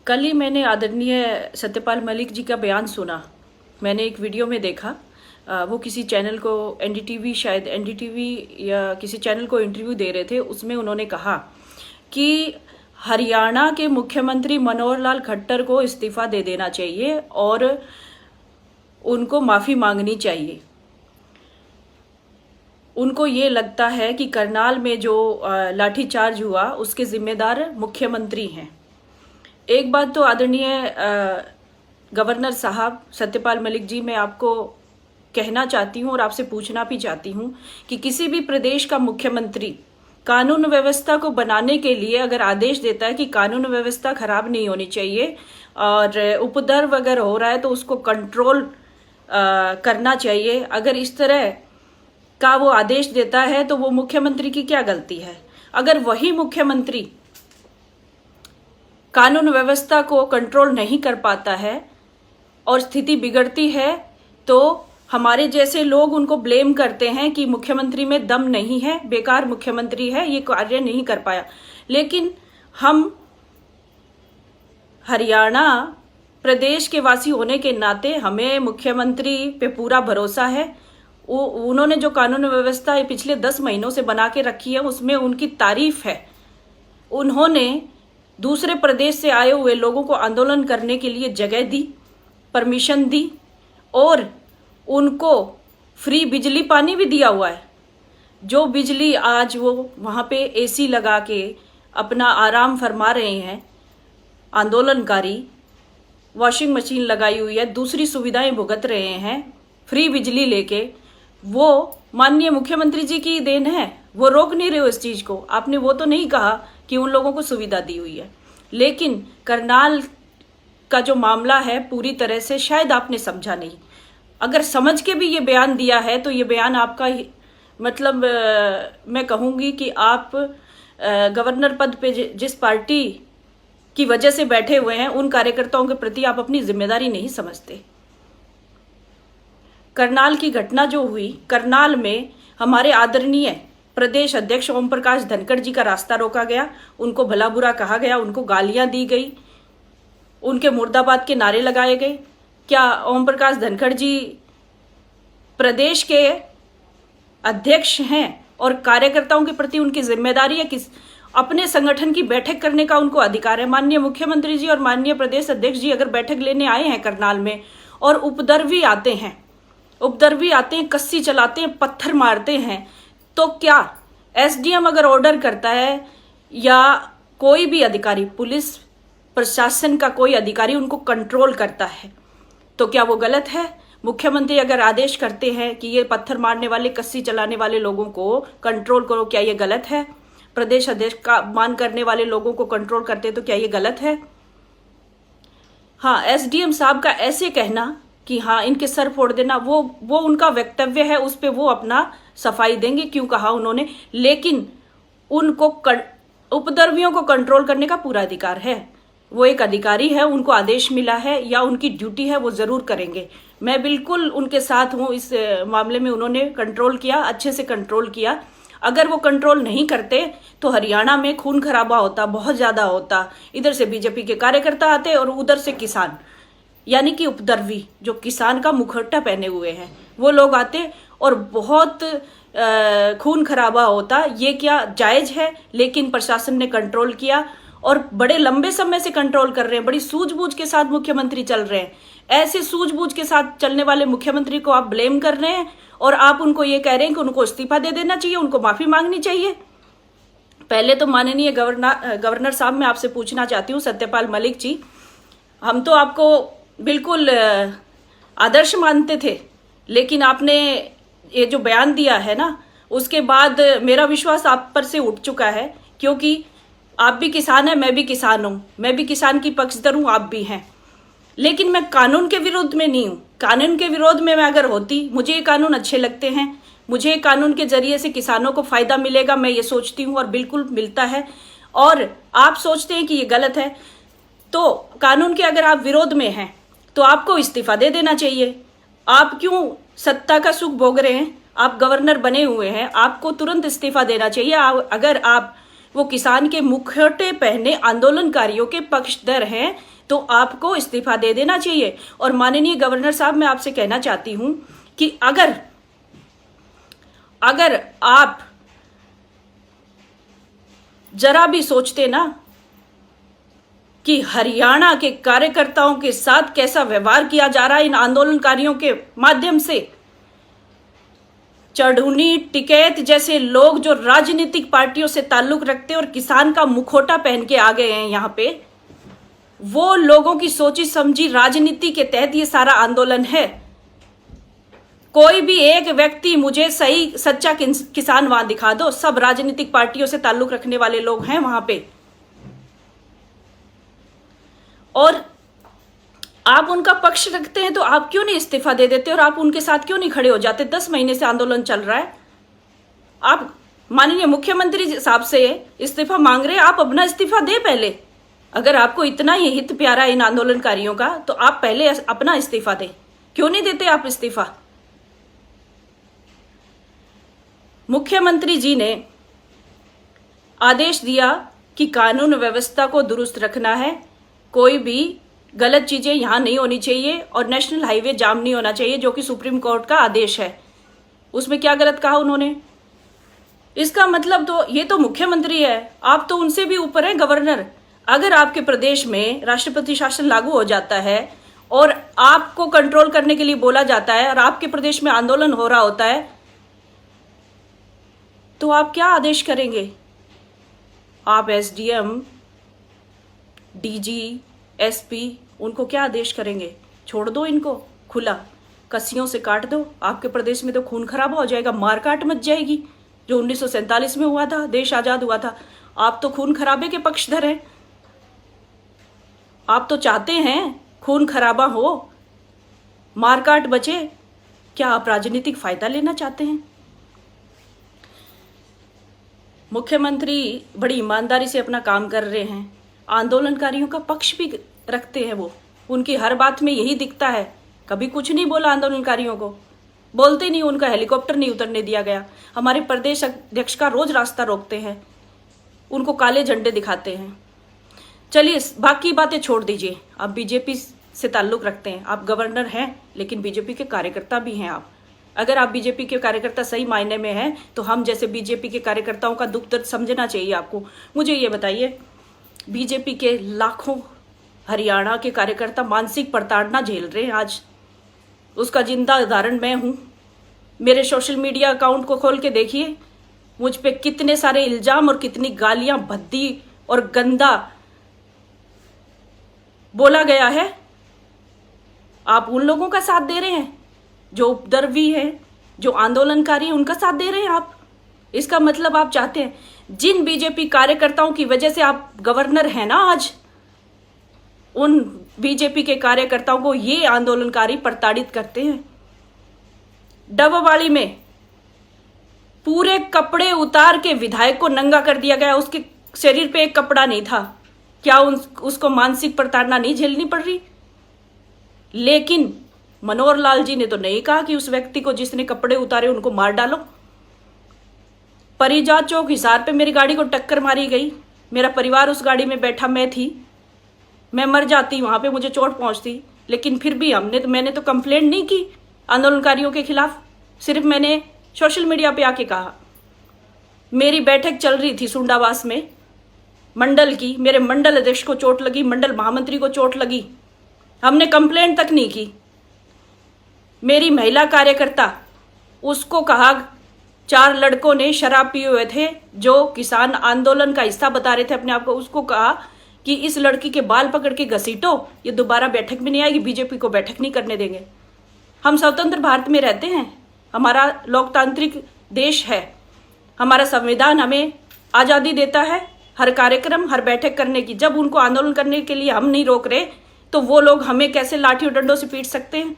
कल ही मैंने आदरणीय सत्यपाल मलिक जी का बयान सुना। मैंने एक वीडियो में देखा, वो किसी चैनल को एनडीटीवी, शायद एनडीटीवी या किसी चैनल को इंटरव्यू दे रहे थे। उसमें उन्होंने कहा कि हरियाणा के मुख्यमंत्री मनोहर लाल खट्टर को इस्तीफा दे देना चाहिए और उनको माफ़ी मांगनी चाहिए। उनको ये लगता है कि करनाल में जो लाठीचार्ज हुआ उसके जिम्मेदार मुख्यमंत्री हैं। एक बात तो आदरणीय गवर्नर साहब सत्यपाल मलिक जी, मैं आपको कहना चाहती हूँ और आपसे पूछना भी चाहती हूँ कि किसी भी प्रदेश का मुख्यमंत्री कानून व्यवस्था को बनाने के लिए अगर आदेश देता है कि कानून व्यवस्था खराब नहीं होनी चाहिए और उपद्रव अगर हो रहा है तो उसको कंट्रोल करना चाहिए, अगर इस तरह का वो आदेश देता है तो वो मुख्यमंत्री की क्या गलती है? अगर वही मुख्यमंत्री कानून व्यवस्था को कंट्रोल नहीं कर पाता है और स्थिति बिगड़ती है तो हमारे जैसे लोग उनको ब्लेम करते हैं कि मुख्यमंत्री में दम नहीं है, बेकार मुख्यमंत्री है, ये कार्य नहीं कर पाया। लेकिन हम हरियाणा प्रदेश के वासी होने के नाते हमें मुख्यमंत्री पे पूरा भरोसा है। उन्होंने जो कानून व्यवस्था पिछले 10 महीनों से बना के रखी है उसमें उनकी तारीफ है। उन्होंने दूसरे प्रदेश से आए हुए लोगों को आंदोलन करने के लिए जगह दी, परमिशन दी और उनको फ्री बिजली पानी भी दिया हुआ है। जो बिजली आज वो वहाँ पे एसी लगा के अपना आराम फरमा रहे हैं, आंदोलनकारी वॉशिंग मशीन लगाई हुई है, दूसरी सुविधाएं भुगत रहे हैं फ्री बिजली लेके, वो माननीय मुख्यमंत्री जी की देन है। वो रोक नहीं रहे हो इस चीज को। आपने वो तो नहीं कहा कि उन लोगों को सुविधा दी हुई है, लेकिन करनाल का जो मामला है पूरी तरह से शायद आपने समझा नहीं। अगर समझ के भी ये बयान दिया है तो ये बयान आपका मतलब मैं कहूँगी कि आप गवर्नर पद पे जिस पार्टी की वजह से बैठे हुए हैं उन कार्यकर्ताओं के प्रति आप अपनी जिम्मेदारी नहीं समझते। करनाल की घटना जो हुई, करनाल में हमारे आदरणीय प्रदेश अध्यक्ष ओम प्रकाश धनखड़ जी का रास्ता रोका गया, उनको भला बुरा कहा गया, उनको गालियां दी गई, उनके मुर्दाबाद के नारे लगाए गए। क्या ओम प्रकाश धनखड़ जी प्रदेश के अध्यक्ष हैं और कार्यकर्ताओं के प्रति उनकी जिम्मेदारी है? किस अपने संगठन की बैठक करने का उनको अधिकार है। माननीय मुख्यमंत्री जी और माननीय प्रदेश अध्यक्ष जी अगर बैठक लेने आए हैं करनाल में और उपद्रवी आते हैं, कस्सी चलाते हैं, पत्थर मारते हैं, तो क्या एसडीएम अगर ऑर्डर करता है या कोई भी अधिकारी, पुलिस प्रशासन का कोई अधिकारी उनको कंट्रोल करता है तो क्या वो गलत है? मुख्यमंत्री अगर आदेश करते हैं कि ये पत्थर मारने वाले, कस्सी चलाने वाले लोगों को कंट्रोल करो, क्या ये गलत है? प्रदेश अध्यक्ष का मान करने वाले लोगों को कंट्रोल करते तो क्या ये गलत है? हाँ, एसडीएम साहब का ऐसे कहना कि हाँ इनके सर फोड़ देना, वो उनका वक्तव्य है, उस पे वो अपना सफाई देंगे क्यों कहा उन्होंने, लेकिन उनको उपद्रवियों को कंट्रोल करने का पूरा अधिकार है। वो एक अधिकारी है, उनको आदेश मिला है या उनकी ड्यूटी है, वो जरूर करेंगे। मैं बिल्कुल उनके साथ हूँ इस मामले में। उन्होंने कंट्रोल किया, अच्छे से कंट्रोल किया। अगर वो कंट्रोल नहीं करते तो हरियाणा में खून खराबा होता, बहुत ज्यादा होता। इधर से बीजेपी के कार्यकर्ता आते और उधर से किसान, यानी कि उपद्रवी जो किसान का मुखौटा पहने हुए हैं, वो लोग आते और बहुत खून खराबा होता। ये क्या जायज है? लेकिन प्रशासन ने कंट्रोल किया और बड़े लंबे समय से कंट्रोल कर रहे हैं। बड़ी सूझबूझ के साथ मुख्यमंत्री चल रहे हैं। ऐसे सूझबूझ के साथ चलने वाले मुख्यमंत्री को आप ब्लेम कर रहे हैं और आप उनको ये कह रहे हैं कि उनको इस्तीफा दे देना चाहिए, उनको माफी मांगनी चाहिए। पहले तो माननीय गवर्नर साहब, मैं आपसे पूछना चाहती हूँ, सत्यपाल मलिक जी, हम तो आपको बिल्कुल आदर्श मानते थे, लेकिन आपने ये जो बयान दिया है ना, उसके बाद मेरा विश्वास आप पर से उठ चुका है, क्योंकि आप भी किसान हैं, मैं भी किसान हूं, मैं भी किसान की पक्षधर हूं, आप भी हैं। लेकिन मैं कानून के विरोध में नहीं हूं। कानून के विरोध में मैं अगर होती, मुझे ये कानून अच्छे लगते हैं, मुझे कानून के जरिए से किसानों को फायदा मिलेगा, मैं ये सोचती हूं और बिल्कुल मिलता है। और आप सोचते हैं कि ये गलत है, तो कानून के अगर आप विरोध में हैं तो आपको इस्तीफा दे देना चाहिए। आप क्यों सत्ता का सुख भोग रहे हैं? आप गवर्नर बने हुए हैं, आपको तुरंत इस्तीफा देना चाहिए। अगर आप वो किसान के मुखौटे पहने आंदोलनकारियों के पक्षधर हैं, तो आपको इस्तीफा दे देना चाहिए। और माननीय गवर्नर साहब, मैं आपसे कहना चाहती हूं कि अगर आप जरा भी सोचते ना कि हरियाणा के कार्यकर्ताओं के साथ कैसा व्यवहार किया जा रहा है इन आंदोलनकारियों के माध्यम से, चढ़ूनी टिकैत जैसे लोग जो राजनीतिक पार्टियों से ताल्लुक रखते हैं और किसान का मुखौटा पहन के आ गए हैं यहां पे, वो लोगों की सोची समझी राजनीति के तहत ये सारा आंदोलन है। कोई भी एक व्यक्ति मुझे सही सच्चा किसान वहां दिखा दो, सब राजनीतिक पार्टियों से ताल्लुक रखने वाले लोग हैं वहां पे। और आप उनका पक्ष रखते हैं तो आप क्यों नहीं इस्तीफा दे देते और आप उनके साथ क्यों नहीं खड़े हो जाते? 10 महीने से आंदोलन चल रहा है, आप माननीय मुख्यमंत्री साहब से इस्तीफा मांग रहे हैं, आप अपना इस्तीफा दे पहले। अगर आपको इतना ही हित प्यारा इन आंदोलनकारियों का तो आप पहले अपना इस्तीफा दें। क्यों नहीं देते आप इस्तीफा? मुख्यमंत्री जी ने आदेश दिया कि कानून व्यवस्था को दुरुस्त रखना है, कोई भी गलत चीजें यहां नहीं होनी चाहिए और नेशनल हाईवे जाम नहीं होना चाहिए, जो कि सुप्रीम कोर्ट का आदेश है। उसमें क्या गलत कहा उन्होंने? इसका मतलब तो ये तो मुख्यमंत्री है, आप तो उनसे भी ऊपर हैं गवर्नर। अगर आपके प्रदेश में राष्ट्रपति शासन लागू हो जाता है और आपको कंट्रोल करने के लिए बोला जाता है और आपके प्रदेश में आंदोलन हो रहा होता है, तो आप क्या आदेश करेंगे? आप एसडीएम, डीजी, एसपी, उनको क्या आदेश करेंगे? छोड़ दो इनको खुला, कस्सियों से काट दो। आपके प्रदेश में तो खून खराबा हो जाएगा, मारकाट मच जाएगी, जो 1947 में हुआ था, देश आजाद हुआ था। आप तो खून खराबे के पक्षधर हैं, आप तो चाहते हैं खून खराबा हो, मारकाट बचे। क्या आप राजनीतिक फायदा लेना चाहते हैं? मुख्यमंत्री बड़ी ईमानदारी से अपना काम कर रहे हैं, आंदोलनकारियों का पक्ष भी रखते हैं। वो उनकी हर बात में यही दिखता है, कभी कुछ नहीं बोला आंदोलनकारियों को, बोलते नहीं, उनका हेलीकॉप्टर नहीं उतरने दिया गया। हमारे प्रदेश अध्यक्ष का रोज रास्ता रोकते हैं, उनको काले झंडे दिखाते हैं। चलिए बाकी बातें छोड़ दीजिए, आप बीजेपी से ताल्लुक रखते हैं, आप गवर्नर हैं लेकिन बीजेपी के कार्यकर्ता भी हैं आप। अगर आप बीजेपी के कार्यकर्ता सही मायने में हैं तो हम जैसे बीजेपी के कार्यकर्ताओं का दुख दर्द समझना चाहिए आपको। मुझे ये बताइए, बीजेपी के लाखों हरियाणा के कार्यकर्ता मानसिक प्रताड़ना झेल रहे हैं आज, उसका जिंदा उदाहरण मैं हूं। मेरे सोशल मीडिया अकाउंट को खोल के देखिए, मुझ पे कितने सारे इल्जाम और कितनी गालियां भद्दी और गंदा बोला गया है। आप उन लोगों का साथ दे रहे हैं जो उपद्रवी हैं, जो आंदोलनकारी हैं, उनका साथ दे रहे हैं आप। इसका मतलब आप चाहते हैं जिन बीजेपी कार्यकर्ताओं की वजह से आप गवर्नर हैं ना आज, उन बीजेपी के कार्यकर्ताओं को ये आंदोलनकारी प्रताड़ित करते हैं। डबवाली में पूरे कपड़े उतार के विधायक को नंगा कर दिया गया, उसके शरीर पे एक कपड़ा नहीं था। क्या उसको मानसिक प्रताड़ना नहीं झेलनी पड़ रही? लेकिन मनोहर लाल जी ने तो नहीं कहा कि उस व्यक्ति को जिसने कपड़े उतारे उनको मार डालो। परिजात चौक हिसार पे मेरी गाड़ी को टक्कर मारी गई, मेरा परिवार उस गाड़ी में बैठा, मैं थी, मैं मर जाती, वहां पे मुझे चोट पहुंचती, लेकिन फिर भी मैंने तो कंप्लेंट नहीं की आंदोलनकारियों के खिलाफ, सिर्फ मैंने सोशल मीडिया पे आके कहा। मेरी बैठक चल रही थी सुंडावास में मंडल की, मेरे मंडल अध्यक्ष को चोट लगी, मंडल महामंत्री को चोट लगी, हमने कंप्लेंट तक नहीं की। मेरी महिला कार्यकर्ता, उसको कहा 4 लड़कों ने शराब पिए हुए थे जो किसान आंदोलन का हिस्सा बता रहे थे अपने आप को, उसको कहा कि इस लड़की के बाल पकड़ के घसीटो, ये दोबारा बैठक में नहीं आएगी, बीजेपी को बैठक नहीं करने देंगे। हम स्वतंत्र भारत में रहते हैं, हमारा लोकतांत्रिक देश है, हमारा संविधान हमें आज़ादी देता है हर कार्यक्रम, हर बैठक करने की। जब उनको आंदोलन करने के लिए हम नहीं रोक रहे तो वो लोग हमें कैसे लाठी और डंडों से पीट सकते हैं?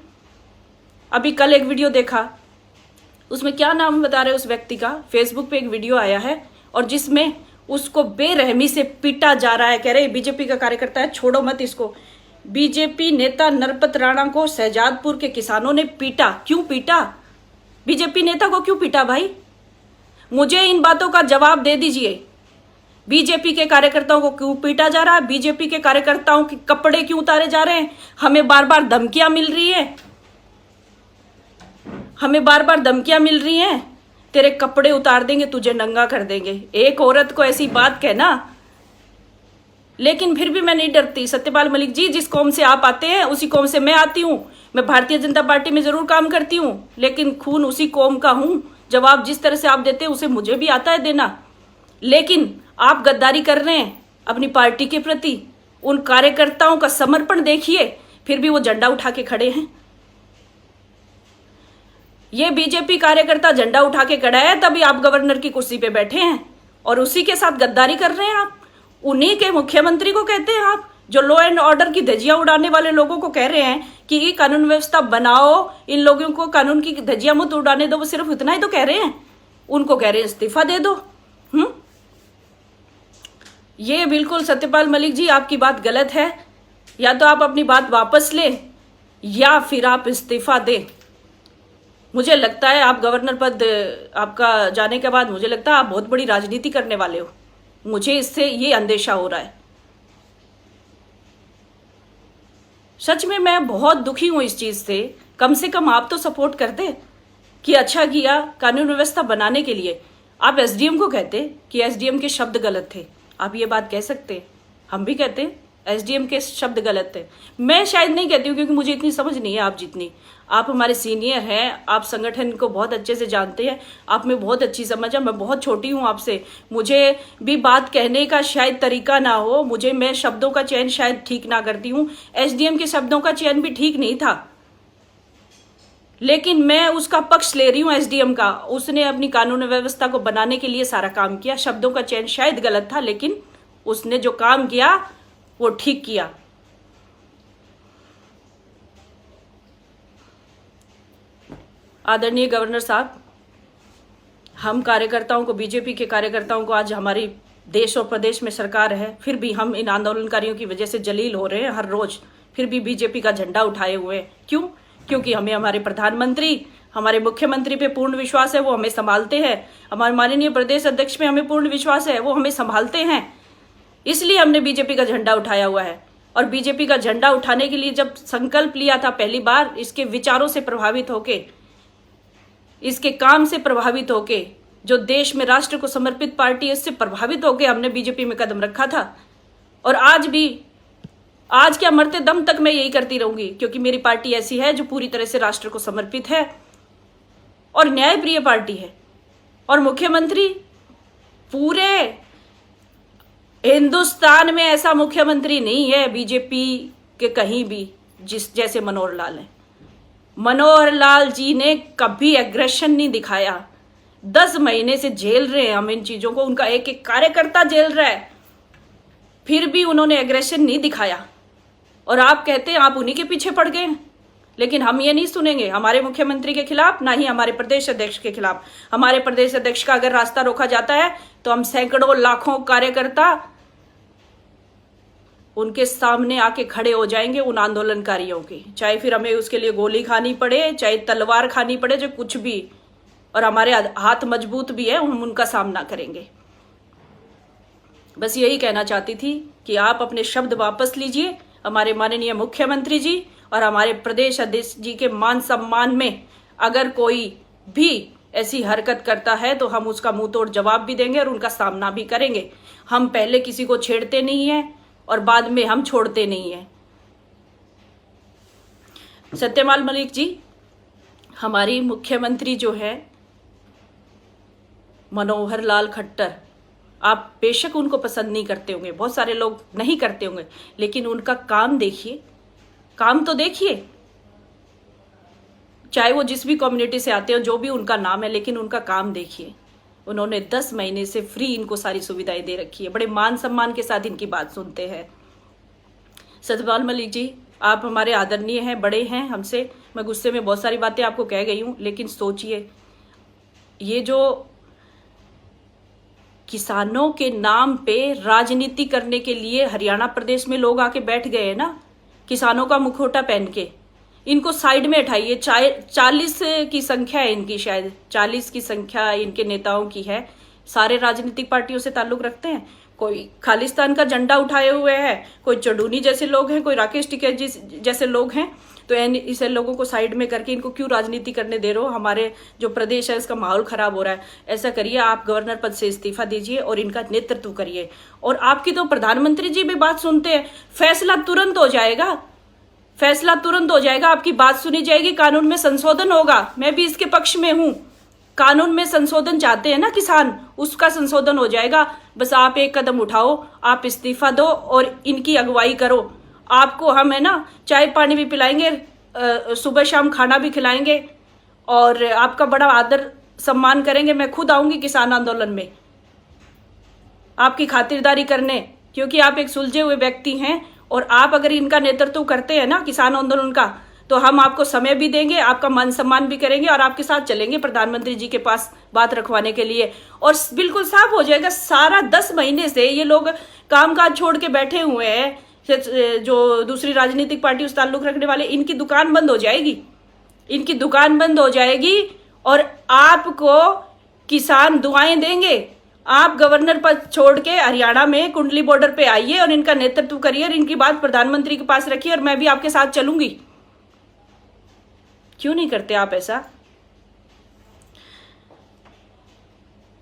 अभी कल एक वीडियो देखा, उसमें क्या नाम बता रहे उस व्यक्ति का, फेसबुक पे एक वीडियो आया है और जिसमें उसको बेरहमी से पीटा जा रहा है। कह रहे बीजेपी का कार्यकर्ता है, छोड़ो मत इसको। बीजेपी नेता नरपत राणा को शहजादपुर के किसानों ने पीटा। क्यों पीटा? बीजेपी नेता को क्यों पीटा भाई? मुझे इन बातों का जवाब दे दीजिए। बीजेपी के कार्यकर्ताओं को क्यों पीटा जा रहा है, बीजेपी के कार्यकर्ताओं के कपड़े क्यों उतारे जा रहे हैं, हमें बार बार धमकियां मिल रही है, हमें बार बार धमकियां मिल रही हैं, तेरे कपड़े उतार देंगे, तुझे नंगा कर देंगे। एक औरत को ऐसी बात कहना, लेकिन फिर भी मैं नहीं डरती। सत्यपाल मलिक जी, जिस कौम से आप आते हैं उसी कौम से मैं आती हूं। मैं भारतीय जनता पार्टी में जरूर काम करती हूं, लेकिन खून उसी कौम का हूं। जवाब जिस तरह से आप देते हैं उसे मुझे भी आता है देना। लेकिन आप गद्दारी कर रहे हैं अपनी पार्टी के प्रति। उन कार्यकर्ताओं का समर्पण देखिए, फिर भी वो झंडा उठा के खड़े हैं। ये बीजेपी कार्यकर्ता झंडा उठा के खड़ा है, तभी आप गवर्नर की कुर्सी पे बैठे हैं और उसी के साथ गद्दारी कर रहे हैं आप। उन्हीं के मुख्यमंत्री को कहते हैं आप, जो लॉ एंड ऑर्डर की धज्जियां उड़ाने वाले लोगों को कह रहे हैं कि ये कानून व्यवस्था बनाओ, इन लोगों को कानून की धज्जियां मत उड़ाने दो। वो सिर्फ इतना ही तो कह रहे हैं, उनको कह रहे हैं इस्तीफा दे दो। ये बिल्कुल सत्यपाल मलिक जी, आपकी बात गलत है। या तो आप अपनी बात वापस लें या फिर आप इस्तीफा दें। मुझे लगता है आप गवर्नर पद आपका जाने के बाद मुझे लगता है आप बहुत बड़ी राजनीति करने वाले हो। मुझे इससे ये अंदेशा हो रहा है। सच में मैं बहुत दुखी हूं इस चीज से। कम से कम आप तो सपोर्ट करते कि अच्छा किया कानून व्यवस्था बनाने के लिए। आप एसडीएम को कहते कि एसडीएम के शब्द गलत थे, आप ये बात कह सकते। हम भी कहते एसडीएम के शब्द गलत थे। मैं शायद नहीं कहती हूँ क्योंकि मुझे इतनी समझ नहीं है आप जितनी। आप हमारे सीनियर हैं, आप संगठन को बहुत अच्छे से जानते हैं, आप में बहुत अच्छी समझ है। मैं बहुत छोटी हूँ आपसे, मुझे भी बात कहने का शायद तरीका ना हो, मैं शब्दों का चयन शायद ठीक ना करती हूँ। एसडीएम के शब्दों का चयन भी ठीक नहीं था, लेकिन मैं उसका पक्ष ले रही हूँ एसडीएम का। उसने अपनी कानून व्यवस्था को बनाने के लिए सारा काम किया। शब्दों का चयन शायद गलत था, लेकिन उसने जो काम किया वो ठीक किया। आदरणीय गवर्नर साहब, हम कार्यकर्ताओं को, बीजेपी के कार्यकर्ताओं को, आज हमारी देश और प्रदेश में सरकार है, फिर भी हम इन आंदोलनकारियों की वजह से जलील हो रहे हैं हर रोज। फिर भी बीजेपी का झंडा उठाए हुए हैं। क्यों? क्योंकि हमें हमारे प्रधानमंत्री, हमारे मुख्यमंत्री पे पूर्ण विश्वास है, वो हमें संभालते हैं। हमारे माननीय प्रदेश अध्यक्ष पे हमें पूर्ण विश्वास है, वो हमें संभालते हैं। इसलिए हमने बीजेपी का झंडा उठाया हुआ है। और बीजेपी का झंडा उठाने के लिए जब संकल्प लिया था पहली बार, इसके विचारों से प्रभावित होके, इसके काम से प्रभावित होके, जो देश में राष्ट्र को समर्पित पार्टी है, इससे प्रभावित होके हमने बीजेपी में कदम रखा था। और आज भी, आज क्या मरते दम तक मैं यही करती रहूंगी, क्योंकि मेरी पार्टी ऐसी है जो पूरी तरह से राष्ट्र को समर्पित है और न्यायप्रिय पार्टी है। और मुख्यमंत्री, पूरे हिंदुस्तान में ऐसा मुख्यमंत्री नहीं है बीजेपी के कहीं भी जैसे मनोहर लाल है। मनोहर लाल जी ने कभी एग्रेशन नहीं दिखाया। 10 महीने से झेल रहे हैं हम इन चीजों को, उनका एक एक कार्यकर्ता झेल रहा है, फिर भी उन्होंने एग्रेशन नहीं दिखाया। और आप कहते हैं आप उन्हीं के पीछे पड़ गए। लेकिन हम ये नहीं सुनेंगे हमारे मुख्यमंत्री के खिलाफ, ना ही हमारे प्रदेश अध्यक्ष के खिलाफ। हमारे प्रदेश अध्यक्ष का अगर रास्ता रोका जाता है तो हम सैकड़ों लाखों कार्यकर्ता उनके सामने आके खड़े हो जाएंगे, उन आंदोलनकारियों की। चाहे फिर हमें उसके लिए गोली खानी पड़े, चाहे तलवार खानी पड़े, जो कुछ भी। और हमारे हाथ मजबूत भी है, हम उनका सामना करेंगे। बस यही कहना चाहती थी कि आप अपने शब्द वापस लीजिए। हमारे माननीय मुख्यमंत्री जी और हमारे प्रदेश अध्यक्ष जी के मान सम्मान में अगर कोई भी ऐसी हरकत करता है तो हम उसका मुंह तोड़ जवाब भी देंगे और उनका सामना भी करेंगे। हम पहले किसी को छेड़ते नहीं है और बाद में हम छोड़ते नहीं है। सत्यपाल मलिक जी, हमारी मुख्यमंत्री जो है मनोहर लाल खट्टर, आप बेशक उनको पसंद नहीं करते होंगे, बहुत सारे लोग नहीं करते होंगे, लेकिन उनका काम देखिए, काम तो देखिए। चाहे वो जिस भी कम्युनिटी से आते हो, जो भी उनका नाम है, लेकिन उनका काम देखिए। उन्होंने 10 महीने से फ्री इनको सारी सुविधाएं दे रखी है। बड़े मान सम्मान के साथ इनकी बात सुनते हैं। सत्यपाल मलिक जी, आप हमारे आदरणीय हैं, बड़े हैं हमसे। मैं गुस्से में बहुत सारी बातें आपको कह गई हूं, लेकिन सोचिए, ये जो किसानों के नाम पे राजनीति करने के लिए हरियाणा प्रदेश में लोग आके बैठ गए हैं ना, किसानों का मुखौटा पहन के, इनको साइड में हटाइए। 40 की संख्या है इनकी, शायद 40 की संख्या इनके नेताओं की है। सारे राजनीतिक पार्टियों से ताल्लुक रखते हैं। कोई खालिस्तान का झंडा उठाए हुए है, कोई चडूनी जैसे लोग हैं, कोई राकेश टिकैत जी जैसे लोग हैं। तो इसे लोगों को साइड में करके इनको क्यों राजनीति करने दे रहे हो? हमारे जो प्रदेश है इसका माहौल खराब हो रहा है। ऐसा करिए, आप गवर्नर पद से इस्तीफा दीजिए और इनका नेतृत्व करिए। और आपकी तो प्रधानमंत्री जी भी बात सुनते हैं, फैसला तुरंत हो जाएगा, फैसला तुरंत हो जाएगा, आपकी बात सुनी जाएगी, कानून में संशोधन होगा। मैं भी इसके पक्ष में हूं। कानून में संशोधन चाहते हैं ना किसान, उसका संशोधन हो जाएगा। बस आप एक कदम उठाओ, आप इस्तीफा दो और इनकी अगुवाई करो। आपको हम है ना चाय पानी भी पिलाएंगे, सुबह शाम खाना भी खिलाएंगे और आपका बड़ा आदर सम्मान करेंगे। मैं खुद आऊंगी किसान आंदोलन में आपकी खातिरदारी करने, क्योंकि आप एक सुलझे हुए व्यक्ति हैं। और आप अगर इनका नेतृत्व करते हैं ना किसान आंदोलन का, तो हम आपको समय भी देंगे, आपका मान सम्मान भी करेंगे और आपके साथ चलेंगे प्रधानमंत्री जी के पास बात रखवाने के लिए। और बिल्कुल साफ हो जाएगा, सारा 10 महीने से ये लोग कामकाज छोड़ के बैठे हुए हैं, जो दूसरी राजनीतिक पार्टी उस ताल्लुक रखने वाले, इनकी दुकान बंद हो जाएगी, इनकी दुकान बंद हो जाएगी और आपको किसान दुआएं देंगे। आप गवर्नर पद छोड़ के हरियाणा में कुंडली बॉर्डर पे आइए और इनका नेतृत्व करिए और इनकी बात प्रधानमंत्री के पास रखिए और मैं भी आपके साथ चलूंगी। क्यों नहीं करते आप ऐसा?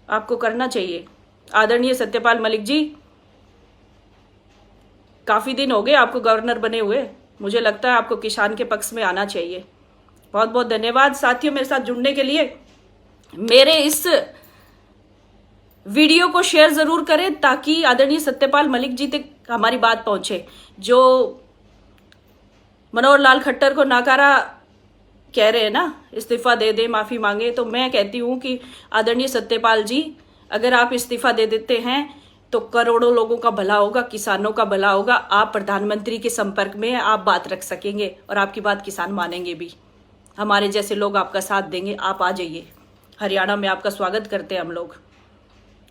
आपको करना चाहिए। आदरणीय सत्यपाल मलिक जी, काफी दिन हो गए आपको गवर्नर बने हुए, मुझे लगता है आपको किसान के पक्ष में आना चाहिए। बहुत बहुत धन्यवाद साथियों मेरे साथ जुड़ने के लिए। मेरे इस वीडियो को शेयर जरूर करें ताकि आदरणीय सत्यपाल मलिक जी तक हमारी बात पहुंचे। जो मनोहर लाल खट्टर को नाकारा कह रहे हैं ना, इस्तीफा दे दे, माफी मांगे, तो मैं कहती हूं कि आदरणीय सत्यपाल जी, अगर आप इस्तीफा दे देते हैं तो करोड़ों लोगों का भला होगा, किसानों का भला होगा। आप प्रधानमंत्री के संपर्क में आप बात रख सकेंगे और आपकी बात किसान मानेंगे भी। हमारे जैसे लोग आपका साथ देंगे। आप आ जाइए, हरियाणा में आपका स्वागत करते हैं हम लोग।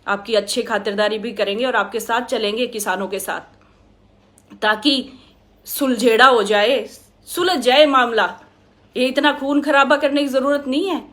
आपकी अच्छी खातिरदारी भी करेंगे और आपके साथ चलेंगे किसानों के साथ, ताकि सुलझेड़ा हो जाए, सुलझ जाए मामला। ये इतना खून खराबा करने की जरूरत नहीं है।